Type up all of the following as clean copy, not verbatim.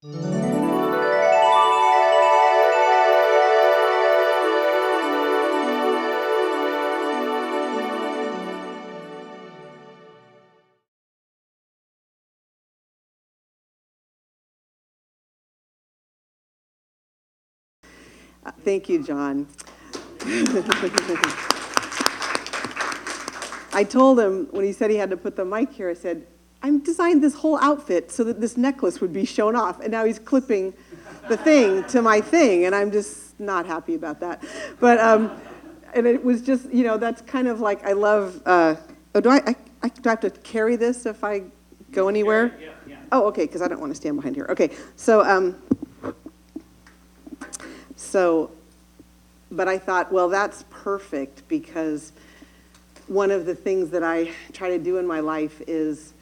Thank you, John. I told him when he said he had to put the mic here, I said, I designed this whole outfit so that this necklace would be shown off, and now he's clipping the thing to my thing, and I'm just not happy about that. But, and it was just, that's kind of like, I love, do I have to carry this if I go anywhere? Yeah. Oh, okay, because I don't want to stand behind here. Okay, but I thought, well, that's perfect, because one of the things that I try to do in my life is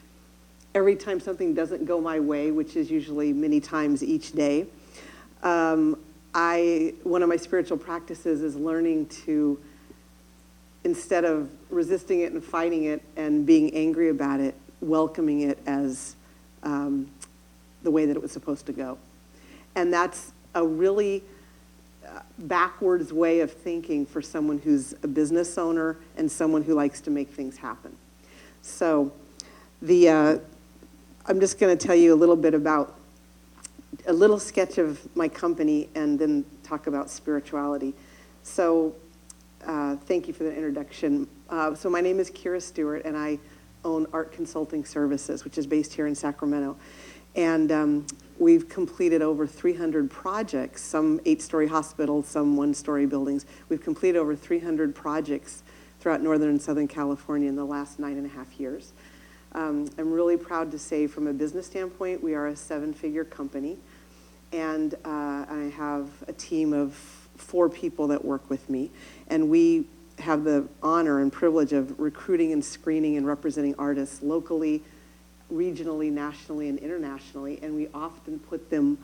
every time something doesn't go my way, which is usually many times each day, one of my spiritual practices is learning to, instead of resisting it and fighting it and being angry about it, welcoming it as the way that it was supposed to go. And that's a really backwards way of thinking for someone who's a business owner and someone who likes to make things happen. So I'm just going to tell you a little bit about a little sketch of my company and then talk about spirituality. So thank you for the introduction. So my name is Stewart, and I own Art Consulting Services, which is based here in Sacramento. And we've completed over 300 projects, some 8-story hospitals, some 1-story buildings. We've completed over 300 projects throughout Northern and Southern California in the last 9.5 years. I'm really proud to say, from a business standpoint, we are a 7-figure company. And I have a team of 4 people that work with me. And we have the honor and privilege of recruiting and screening and representing artists locally, regionally, nationally, and internationally, and we often put them,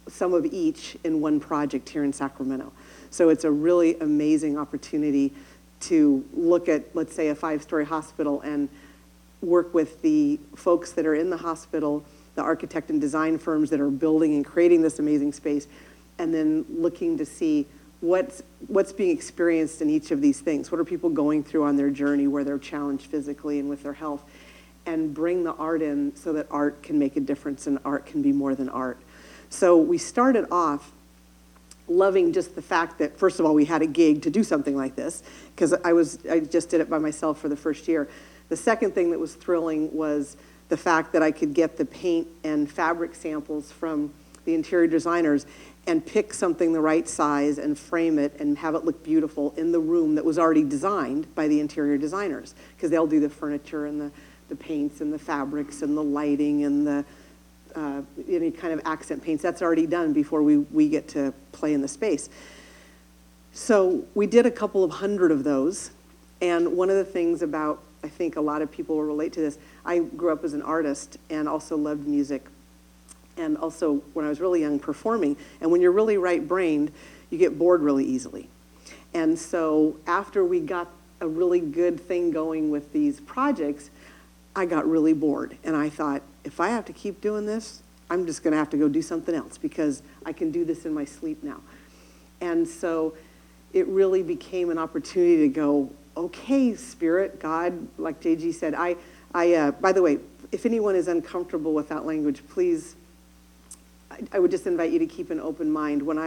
some of each, in one project here in Sacramento. So it's a really amazing opportunity to look at, let's say, a 5-story hospital and work with the folks that are in the hospital, the architect and design firms that are building and creating this amazing space, and then looking to see what's being experienced in each of these things. What are people going through on their journey where they're challenged physically and with their health? And bring the art in so that art can make a difference and art can be more than art. So we started off loving just the fact that, first of all, we had a gig to do something like this, because I just did it by myself for the first year. The second thing that was thrilling was the fact that I could get the paint and fabric samples from the interior designers and pick something the right size and frame it and have it look beautiful in the room that was already designed by the interior designers, because they'll do the furniture and the paints and the fabrics and the lighting and the any kind of accent paints. That's already done before we get to play in the space. So we did a couple of hundred of those. And one of the things about, I think a lot of people will relate to this, I grew up as an artist and also loved music. And also, when I was really young, performing. And when you're really right-brained, you get bored really easily. And so after we got a really good thing going with these projects, I got really bored, and I thought, if I have to keep doing this, I'm just going to have to go do something else, because I can do this in my sleep now. And so it really became an opportunity to go, okay, Spirit, God, like JG said. By the way, if anyone is uncomfortable with that language, please, I would just invite you to keep an open mind. When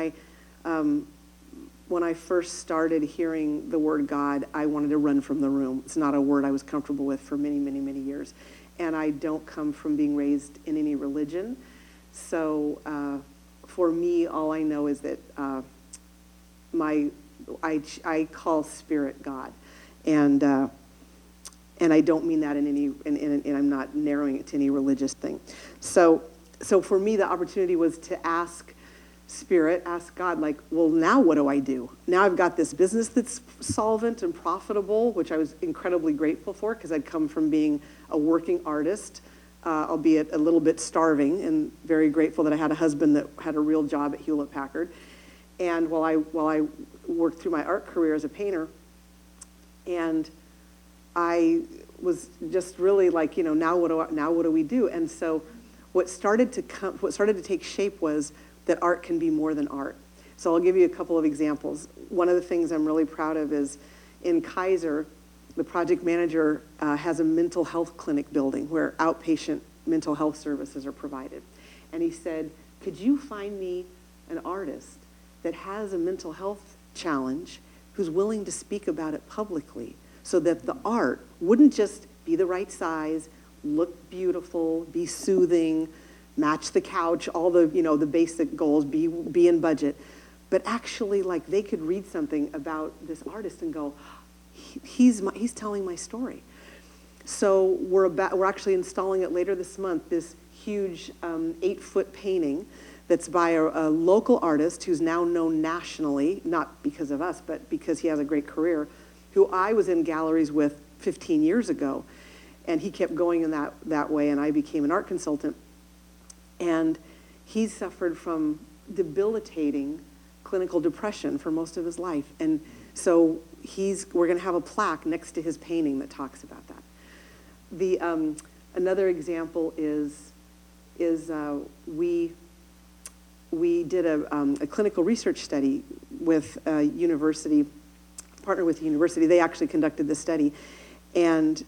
I first started hearing the word God, I wanted to run from the room. It's not a word I was comfortable with for many, many, many years. And I don't come from being raised in any religion. So for me, all I know is that I call Spirit God. And I don't mean that in any, and I'm not narrowing it to any religious thing. So for me, the opportunity was to ask Spirit, ask God, like, well, now what do I do? Now I've got this business that's solvent and profitable, which I was incredibly grateful for, because I'd come from being a working artist, albeit a little bit starving, and very grateful that I had a husband that had a real job at Hewlett-Packard. And while I worked through my art career as a painter, and I was just really like, now what do we do? And so what started to take shape was that art can be more than art. So I'll give you a couple of examples. One of the things I'm really proud of is in Kaiser, the project manager has a mental health clinic building where outpatient mental health services are provided. And he said, could you find me an artist that has a mental health challenge who's willing to speak about it publicly so that the art wouldn't just be the right size, look beautiful, be soothing, match the couch, all the, the basic goals, be in budget, but actually like they could read something about this artist and go, he's telling my story. So we're actually installing it later this month, this huge 8-foot painting that's by a local artist who's now known nationally, not because of us, but because he has a great career, who I was in galleries with 15 years ago. And he kept going in that way, and I became an art consultant. And he suffered from debilitating clinical depression for most of his life. And so we're going to have a plaque next to his painting that talks about that. Another example is we did a clinical research study with a university, partnered with the university. They actually conducted the study, and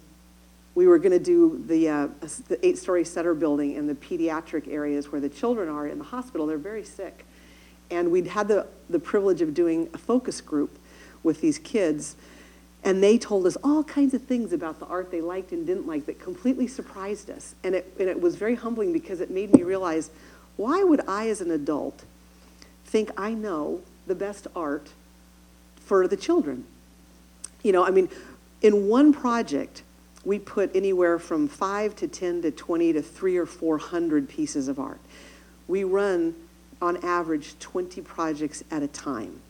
we were going to do the 8-story Sutter building in the pediatric areas where the children are in the hospital. They're very sick. And we'd had the privilege of doing a focus group with these kids, and they told us all kinds of things about the art they liked and didn't like that completely surprised us. And it was very humbling because it made me realize, why would I as an adult think I know the best art for the children? In one project, we put anywhere from 5 to 10 to 20 to 300 or 400 pieces of art. We run, on average, 20 projects at a time,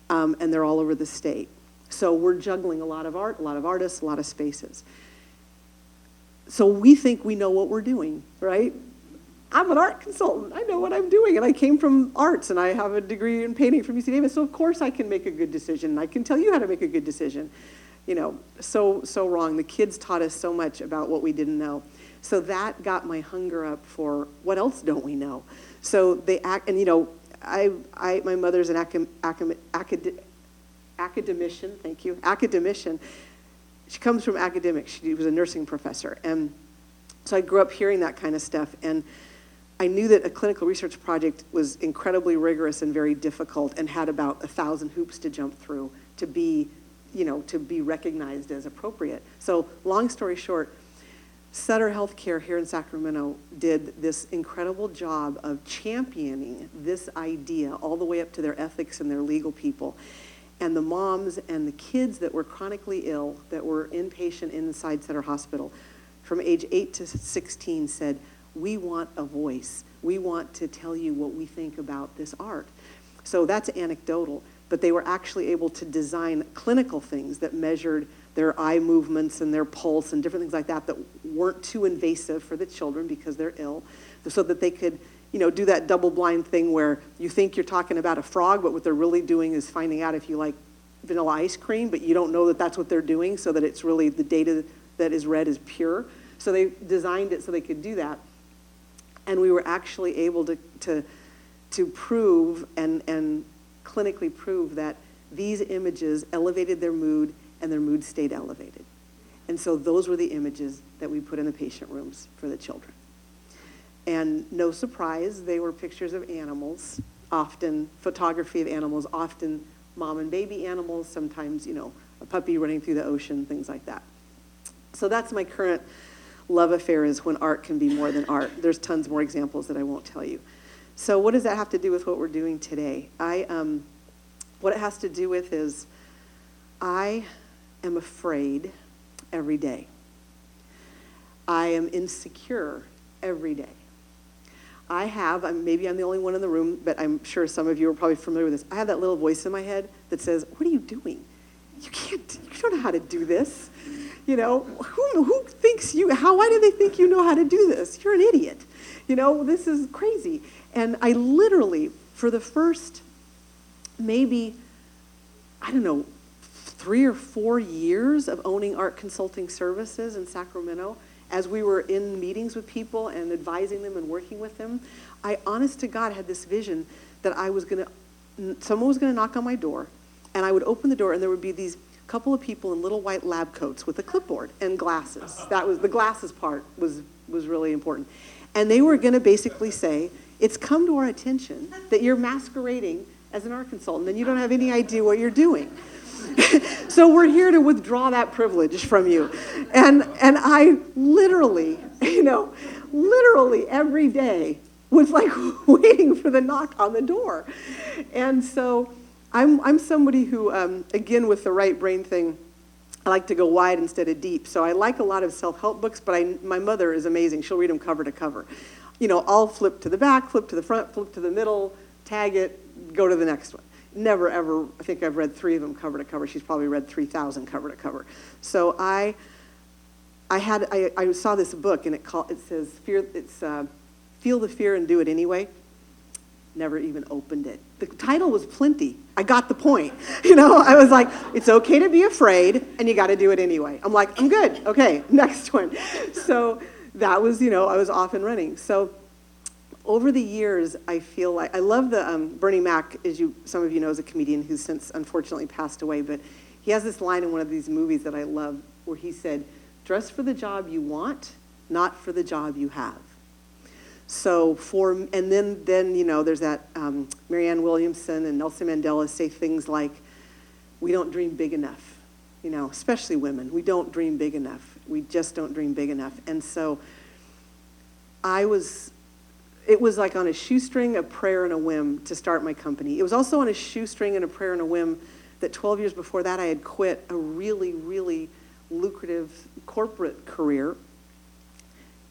and they're all over the state. So we're juggling a lot of art, a lot of artists, a lot of spaces. So we think we know what we're doing, right? I'm an art consultant. I know what I'm doing, and I came from arts, and I have a degree in painting from UC Davis, so of course I can make a good decision, and I can tell you how to make a good decision. So wrong. The kids taught us so much about what we didn't know. So that got my hunger up for what else don't we know? So they act, and my mother's an academician, thank you, academician. She comes from academics. She was a nursing professor. And so I grew up hearing that kind of stuff. And I knew that a clinical research project was incredibly rigorous and very difficult and had about 1,000 hoops to jump through to be recognized as appropriate. So long story short, Sutter Healthcare here in Sacramento did this incredible job of championing this idea all the way up to their ethics and their legal people. And the moms and the kids that were chronically ill, that were inpatient inside Sutter Hospital, from age 8 to 16 said, we want a voice. We want to tell you what we think about this art. So that's anecdotal, but they were actually able to design clinical things that measured their eye movements and their pulse and different things like that weren't too invasive for the children because they're ill, so that they could do that double-blind thing where you think you're talking about a frog, but what they're really doing is finding out if you like vanilla ice cream, but you don't know that that's what they're doing, so that it's really the data that is read is pure. So they designed it so they could do that. And we were actually able to prove and clinically prove that these images elevated their mood and their mood stayed elevated. And so those were the images that we put in the patient rooms for the children. And no surprise, they were pictures of animals, often photography of animals, often mom and baby animals, sometimes, a puppy running through the ocean, things like that. So that's my current love affair, is when art can be more than art. There's tons more examples that I won't tell you. So what does that have to do with what we're doing today? What it has to do with is I am afraid every day. I am insecure every day. Maybe I'm the only one in the room, but I'm sure some of you are probably familiar with this. I have that little voice in my head that says, what are you doing? You don't know how to do this. Who thinks why do they think you know how to do this? You're an idiot. This is crazy. And I literally, for the first, maybe, 3 or 4 years of owning art consulting services in Sacramento, as we were in meetings with people and advising them and working with them, I honest to God had this vision that someone was going to knock on my door, and I would open the door, and there would be these couple of people in little white lab coats with a clipboard and glasses. That was the glasses part was really important. And they were going to basically say, it's come to our attention that you're masquerading as an art consultant and you don't have any idea what you're doing. So we're here to withdraw that privilege from you. And I literally every day was like waiting for the knock on the door. And so I'm somebody who, again, with the right brain thing, I like to go wide instead of deep. So I like a lot of self-help books, but my mother is amazing. She'll read them cover to cover. I'll flip to the back, flip to the front, flip to the middle, tag it, go to the next one. Never, ever, I think I've read 3 of them cover to cover. She's probably read 3,000 cover to cover. So I saw this book, and it says, Feel the Fear and Do It Anyway. Never even opened it. The title was plenty. I got the point. I was like, it's okay to be afraid, and you got to do it anyway. I'm like, I'm good. Okay, next one. So that was, I was off and running. So over the years, I feel like, I love the, Bernie Mac, some of you know, is a comedian who's since unfortunately passed away, but he has this line in one of these movies that I love where he said, dress for the job you want, not for the job you have. So and then there's that Marianne Williamson and Nelson Mandela say things like, we don't dream big enough, especially women. We don't dream big enough. We just don't dream big enough. And so it was like on a shoestring, a prayer, and a whim to start my company. It was also on a shoestring and a prayer and a whim that 12 years before that I had quit a really, really lucrative corporate career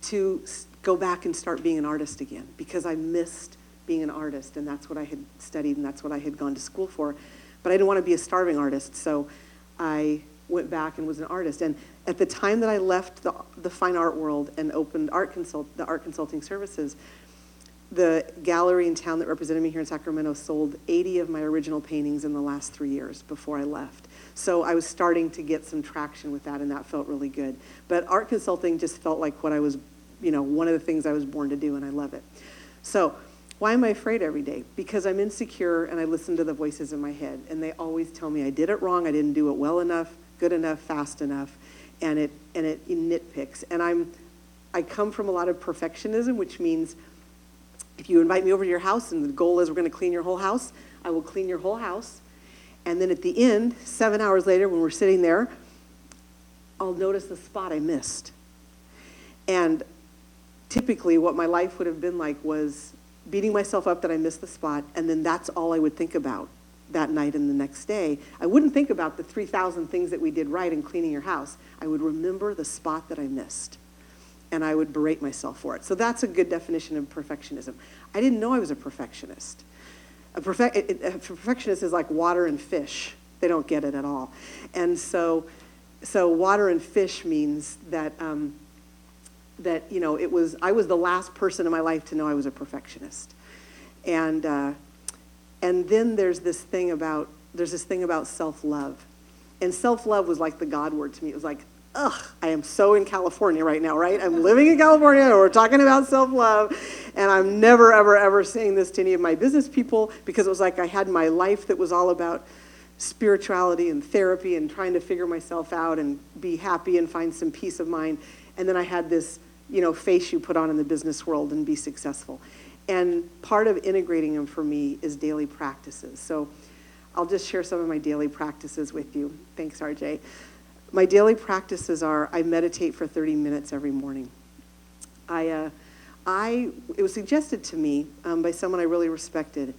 to go back and start being an artist again, because I missed being an artist, and that's what I had studied and that's what I had gone to school for. But I didn't want to be a starving artist, so I went back and was an artist. And at the time that I left the fine art world and opened the art consulting services, the gallery in town that represented me here in Sacramento sold 80 of my original paintings in the last 3 years before I left. So I was starting to get some traction with that, and that felt really good. But art consulting just felt like what I was, one of the things I was born to do, and I love it. So why am I afraid every day? Because I'm insecure, and I listen to the voices in my head, and they always tell me I did it wrong, I didn't do it well enough, good enough, fast enough, and it nitpicks. And I come from a lot of perfectionism, which means if you invite me over to your house and the goal is we're going to clean your whole house, I will clean your whole house. And then at the end, 7 hours later when we're sitting there, I'll notice the spot I missed. And typically what my life would have been like was beating myself up that I missed the spot, and then that's all I would think about that night and the next day. I wouldn't think about the 3,000 things that we did right in cleaning your house. I would remember the spot that I missed, and I would berate myself for it. So that's a good definition of perfectionism. I didn't know I was a perfectionist. A perfectionist is like water and fish. They don't get it at all. And so water and fish means that I was the last person in my life to know I was a perfectionist. And then there's this thing about self-love. And self-love was like the God word to me. It was like, ugh, I am so in California right now, right? I'm living in California, and we're talking about self-love, and I'm never, ever, ever saying this to any of my business people, because it was like I had my life that was all about spirituality and therapy and trying to figure myself out and be happy and find some peace of mind. And then I had this, face you put on in the business world and be successful. And part of integrating them for me is daily practices. So I'll just share some of my daily practices with you. Thanks, RJ. My daily practices are I meditate for 30 minutes every morning. It was suggested to me by someone I really respected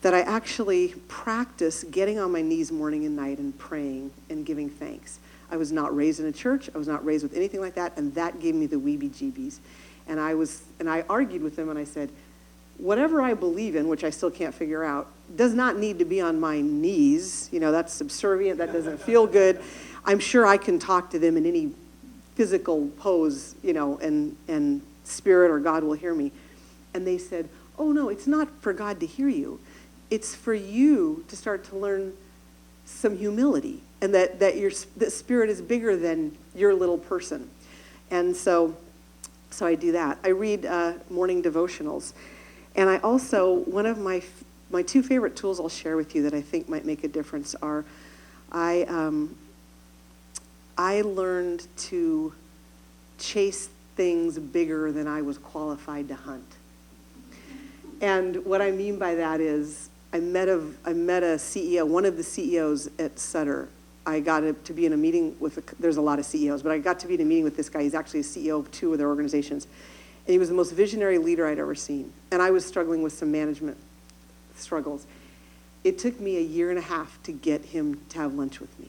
that I actually practice getting on my knees morning and night and praying and giving thanks. I was not raised in a church. I was not raised with anything like that, and that gave me the weebie-jeebies. And I argued with them, and I said, whatever I believe in, which I still can't figure out, does not need to be on my knees. That's subservient. That doesn't feel good. I'm sure I can talk to them in any physical pose, and spirit or God will hear me. And they said, oh, no, it's not for God to hear you. It's for you to start to learn some humility, and that spirit is bigger than your little person. And so I do that. I read morning devotionals. And I also, one of my two favorite tools I'll share with you that I think might make a difference are, I learned to chase things bigger than I was qualified to hunt. And what I mean by that is, I met a CEO, one of the CEOs at Sutter. I got to be in a meeting with, there's a lot of CEOs, but I got to be in a meeting with this guy. He's actually a CEO of 2 of their organizations. And he was the most visionary leader I'd ever seen. And I was struggling with some management struggles. It took me 1.5 years to get him to have lunch with me.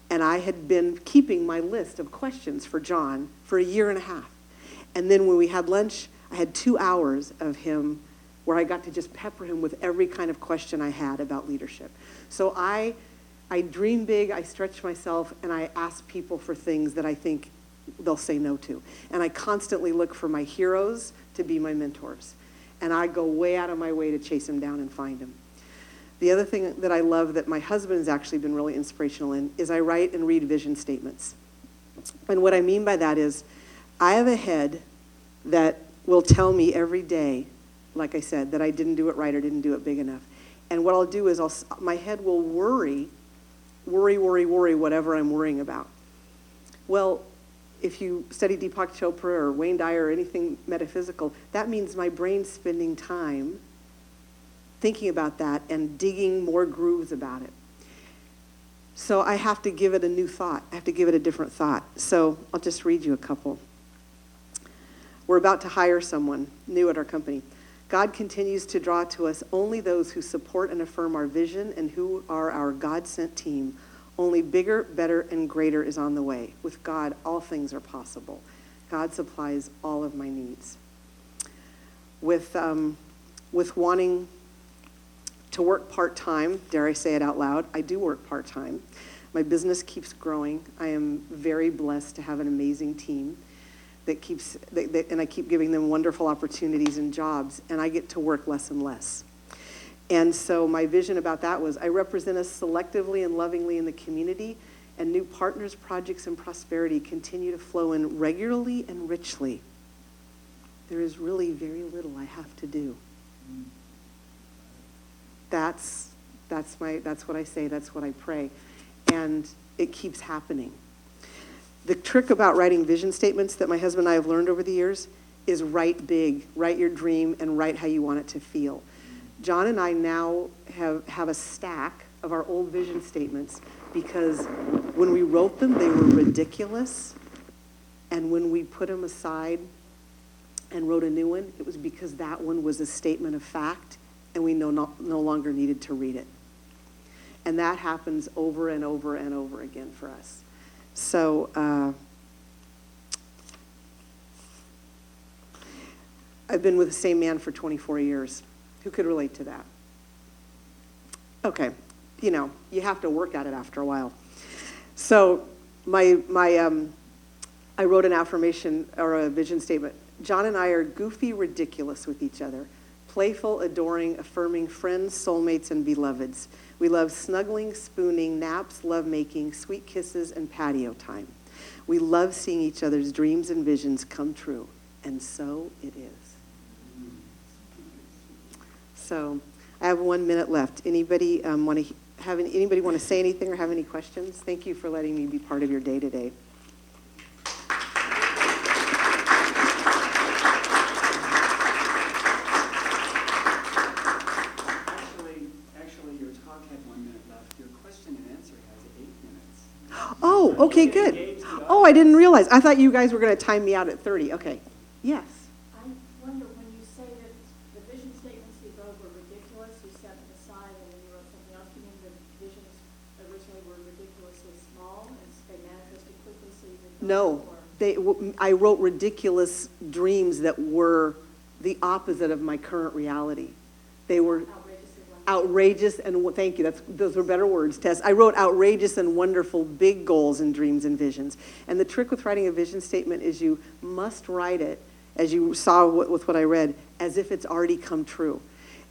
And I had been keeping my list of questions for John for 1.5 years. And then when we had lunch, I had 2 hours of him where I got to just pepper him with every kind of question I had about leadership. So I dream big, I stretch myself, and I ask people for things that I think they'll say no to. And I constantly look for my heroes to be my mentors. And I go way out of my way to chase them down and find them. The other thing that I love that my husband has actually been really inspirational in is I write and read vision statements. And what I mean by that is I have a head that will tell me every day, like I said, that I didn't do it right or didn't do it big enough. And what I'll do is my head will worry whatever I'm worrying about. Well, if you study Deepak Chopra or Wayne Dyer or anything metaphysical, that means my brain's spending time thinking about that and digging more grooves about it. So I have to give it a new thought. I have to give it a different thought. So I'll just read you a couple. We're about to hire someone new at our company. God continues to draw to us only those who support and affirm our vision and who are our God-sent team. Only bigger, better, and greater is on the way. With God, all things are possible. God supplies all of my needs. With wanting to work part-time, dare I say it out loud, I do work part-time. My business keeps growing. I am very blessed to have an amazing team and I keep giving them wonderful opportunities and jobs, and I get to work less and less. And so my vision about that was I represent us selectively and lovingly in the community, and new partners, projects, and prosperity continue to flow in regularly and richly. There is really very little I have to do. That's what I say, that's what I pray. And it keeps happening. The trick about writing vision statements that my husband and I have learned over the years is write big, write your dream, and write how you want it to feel. John and I now have a stack of our old vision statements because when we wrote them, they were ridiculous. And when we put them aside and wrote a new one, it was because that one was a statement of fact and we no longer needed to read it. And that happens over and over and over again for us. So I've been with the same man for 24 years. Who could relate to that? Okay, you have to work at it after a while. So I wrote an affirmation or a vision statement. John and I are goofy, ridiculous with each other, playful, adoring, affirming friends, soulmates, and beloveds. We love snuggling, spooning, naps, lovemaking, sweet kisses, and patio time. We love seeing each other's dreams and visions come true, and so it is. So I have 1 minute left. Anybody want to say anything or have any questions? Thank you for letting me be part of your day today. Oh, okay, good. Oh, I didn't realize. I thought you guys were going to time me out at 30. Okay. Yes. I wonder, when you say that the vision statements you wrote were ridiculous, you set them aside and then you wrote something else, you mean the visions originally were ridiculously small and they manifested quickly so you didn't know? No, I wrote ridiculous dreams that were the opposite of my current reality. They were outrageous and thank you. Those were better words, Tess. I wrote outrageous and wonderful big goals and dreams and visions. And the trick with writing a vision statement is you must write it, as you saw with what I read, as if it's already come true.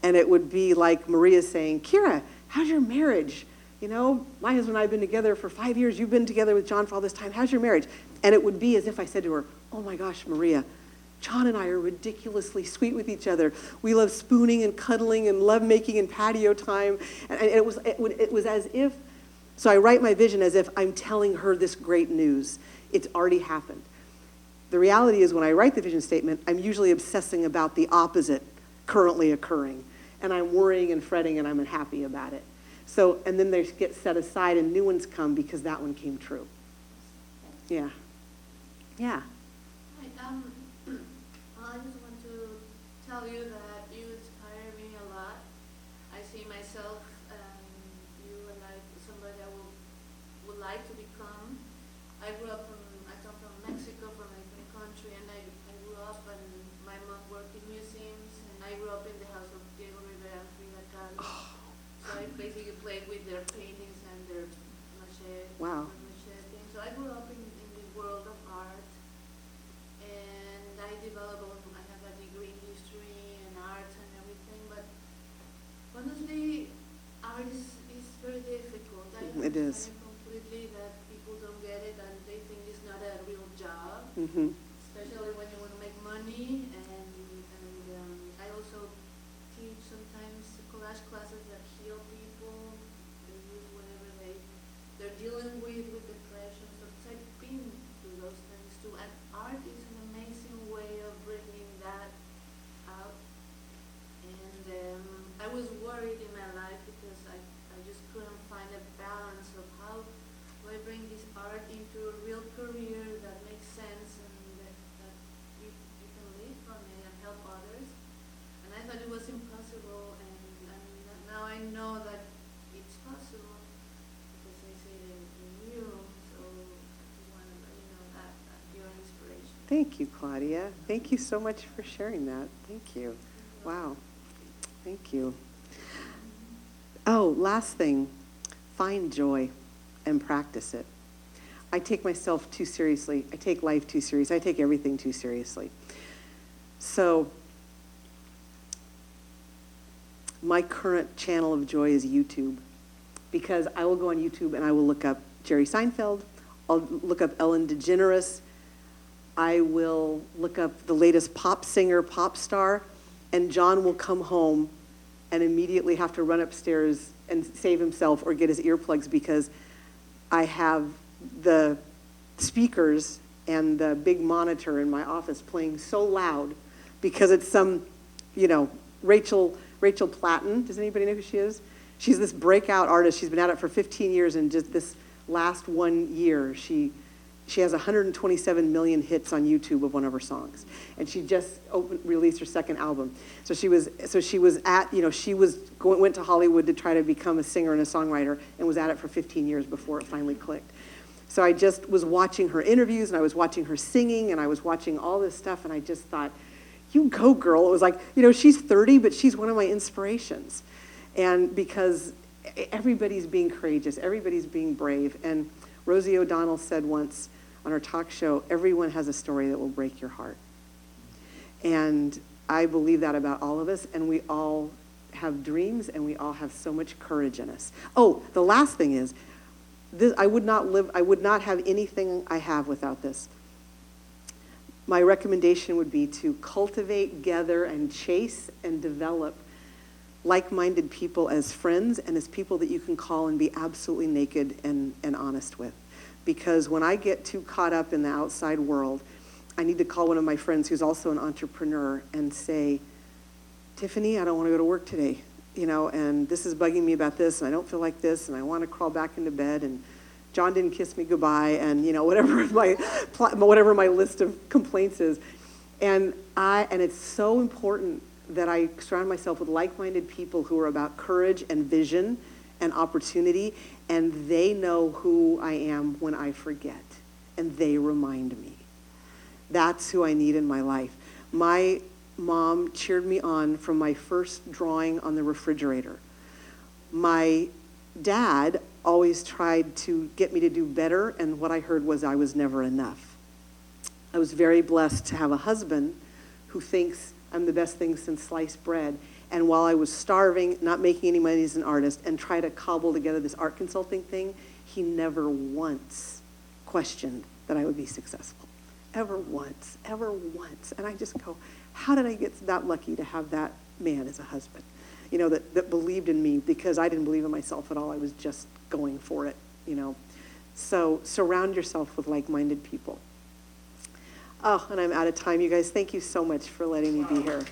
And it would be like Maria saying, Kira, how's your marriage? My husband and I have been together for 5 years. You've been together with John for all this time. How's your marriage? And it would be as if I said to her, oh my gosh, Maria, John and I are ridiculously sweet with each other. We love spooning and cuddling and love making and patio time. And it was as if, so I write my vision as if I'm telling her this great news. It's already happened. The reality is when I write the vision statement, I'm usually obsessing about the opposite currently occurring. And I'm worrying and fretting and I'm unhappy about it. So, and then they get set aside and new ones come because that one came true. Yeah. Yeah. Hi, I just want to tell you that you inspire me a lot. I see myself, you and somebody I would like to become. I come from Mexico, from my country, and I grew up, and my mom worked in museums, and I grew up in the house of Diego Rivera and Frida Kahlo. So I basically played with their paintings and their mache, Wow. mache things. So I grew up in the world of art, and I have a degree in history and arts and everything, but honestly, art is very difficult. It is. I understand completely that people don't get it and they think it's not a real job, Mm-hmm. especially when you want to make money. And I also teach sometimes collage classes that heal people. They use whatever they're dealing with depression. So I've been through those things too. And art is an amazing way of bringing that out. And I was worried in my life because I just couldn't find a balance of how do I bring this art into a real career that makes sense and that you can live from it and help others. And I thought it was impossible, and now I know that it's possible because I see it in you. So I just want to let you know that you're an inspiration. Thank you, Claudia. Thank you so much for sharing that. Thank you. Wow. Thank you. Oh, last thing, find joy and practice it. I take myself too seriously. I take life too seriously. I take everything too seriously. So my current channel of joy is YouTube, because I will go on YouTube and I will look up Jerry Seinfeld. I'll look up Ellen DeGeneres. I will look up the latest pop singer, pop star, and John will come home and immediately have to run upstairs and save himself or get his earplugs because I have the speakers and the big monitor in my office playing so loud because it's some, Rachel Platten. Does anybody know who she is? She's this breakout artist. She's been at it for 15 years, and just this last 1 year, she has 127 million hits on YouTube of one of her songs, and she just released her second album. So she went to Hollywood to try to become a singer and a songwriter, and was at it for 15 years before it finally clicked. So I just was watching her interviews, and I was watching her singing, and I was watching all this stuff, and I just thought, you go, girl. It was like, she's 30, but she's one of my inspirations. And because everybody's being courageous, everybody's being brave. And Rosie O'Donnell said once on her talk show, everyone has a story that will break your heart. And I believe that about all of us, and we all have dreams, and we all have so much courage in us. Oh, the last thing is, I would not have anything I have without this. My recommendation would be to cultivate, gather, and chase and develop like-minded people as friends and as people that you can call and be absolutely naked and honest with. Because when I get too caught up in the outside world, I need to call one of my friends who's also an entrepreneur and say, Tiffany, I don't want to go to work today, and this is bugging me about this, and I don't feel like this, and I want to crawl back into bed, and John didn't kiss me goodbye, and whatever my list of complaints is. And it's so important that I surround myself with like-minded people who are about courage and vision and opportunity, and they know who I am when I forget, and they remind me. That's who I need in my life. My mom cheered me on from my first drawing on the refrigerator. My dad always tried to get me to do better, and what I heard was I was never enough. I was very blessed to have a husband who thinks I'm the best thing since sliced bread. And while I was starving, not making any money as an artist, and try to cobble together this art consulting thing, he never once questioned that I would be successful. Ever once. And I just go, how did I get that lucky to have that man as a husband? You know, that believed in me, because I didn't believe in myself at all. I was just going for it, you know. So surround yourself with like-minded people. Oh, and I'm out of time. You guys, thank you so much for letting me be here.